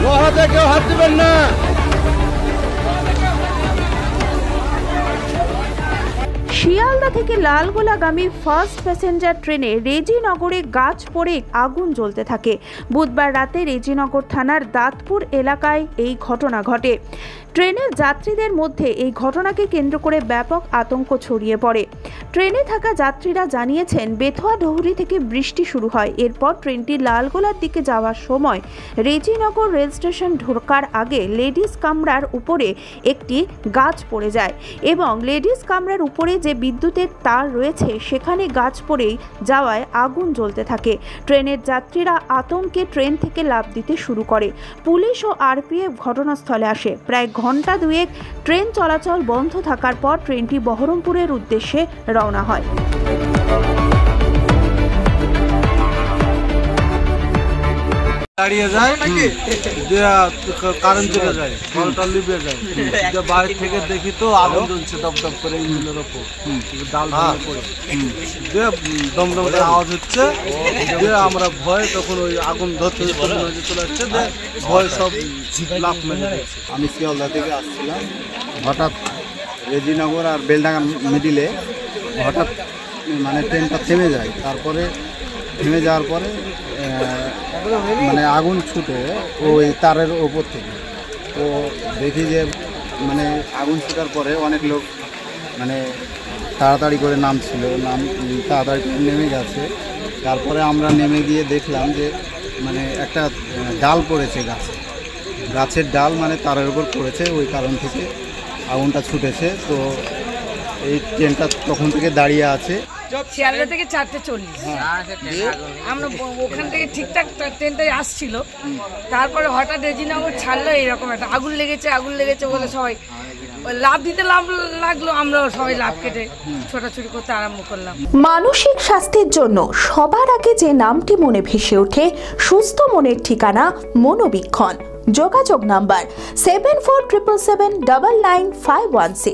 লোহাতে কেউ হাত দিবেন না। শিয়ালদা থেকে লালগোলাগামী ফার্স্ট প্যাসেঞ্জার ট্রেনে রেজিনগরে গাছ পড়ে আগুন জ্বলতে থাকে। বুধবার রাতে রেজিনগর থানার দাঁতপুর এলাকায় এই ঘটনা ঘটে। ট্রেনের যাত্রীদের মধ্যে এই ঘটনাকে কেন্দ্র করে ব্যাপক আতঙ্ক ছড়িয়ে পড়ে। ট্রেনে থাকা যাত্রীরা জানিয়েছেন, বেথুয়া ডহুরি থেকে বৃষ্টি শুরু হয়। এরপর ট্রেনটি লালগোলার দিকে যাওয়ার সময় রেজিনগর রেল স্টেশন ঢোকার আগে লেডিস কামরার উপরে একটি গাছ পড়ে যায় এবং লেডিস কামরার উপরে যে বিদ্যুতের তার রয়েছে সেখানে গাছ পড়েই যাওয়ায় আগুন জ্বলতে থাকে। ট্রেনের যাত্রীরা আতঙ্কে ট্রেন থেকে লাফ দিতে শুরু করে। পুলিশ ও আরপিএফ ঘটনাস্থলে আসে। প্রায় ঘন্টা দুয়েক ট্রেন চলাচল বন্ধ থাকার পর ট্রেনটি বহরমপুরের উদ্দেশ্যে রওনা হয়। দাঁড়িয়ে যায়, কারেন্ট চলে যায়, কলটা লিভে যায়। বাইরে থেকে দেখি তো আগুন জ্বলছে দপদপ করে ইঞ্জিনের ওপর, ডাল পড়ে দমদম করে আওয়াজ হচ্ছে। আমরা ভয়, তখন ওই আগুন ধরতে চলে আসছে, ভয় সব লাফ মেরে দিচ্ছে। আমি শিয়ালদা থেকে আসছিলাম, হঠাৎ রেজিনগর আর বেলডাঙ্গা মিডিলে হঠাৎ মানে ট্রেনটা থেমে যায়। তারপরে থেমে যাওয়ার পরে মানে আগুন ছুটে ওই তারের ওপর থেকে। তো দেখি যে মানে আগুন ছুটার পরে অনেক লোক মানে তাড়াতাড়ি করে তাড়াতাড়ি নেমে গেছে। তারপরে আমরা নেমে গিয়ে দেখলাম যে মানে একটা ডাল পড়েছে, গাছের ডাল মানে তারের উপর পড়েছে, ওই কারণ থেকে আগুনটা ছুটেছে। তো এই ট্রেনটা তখন থেকে দাঁড়িয়ে আছে। শিয়ালদা থেকে 4:40 আমরা ওখান থেকে ঠিকঠাক ট্রেনটাই আসছিল। তারপরে হঠাৎ রেজিনগর ছাড়লো, এরকম একটা আগুন লেগেছে বলে সবাই লাভ দিতে লাগলো। আমরাও সবাই লাভ কেটে ছোটাছুটি করতে আরম্ভ করলাম। মানসিক স্বাস্থ্যের জন্য সবার আগে যে নামটি মনে ভেসে ওঠে, সুস্থ মনের ঠিকানা মনোবীক্ষণ। যোগাযোগ নাম্বার 7477799516।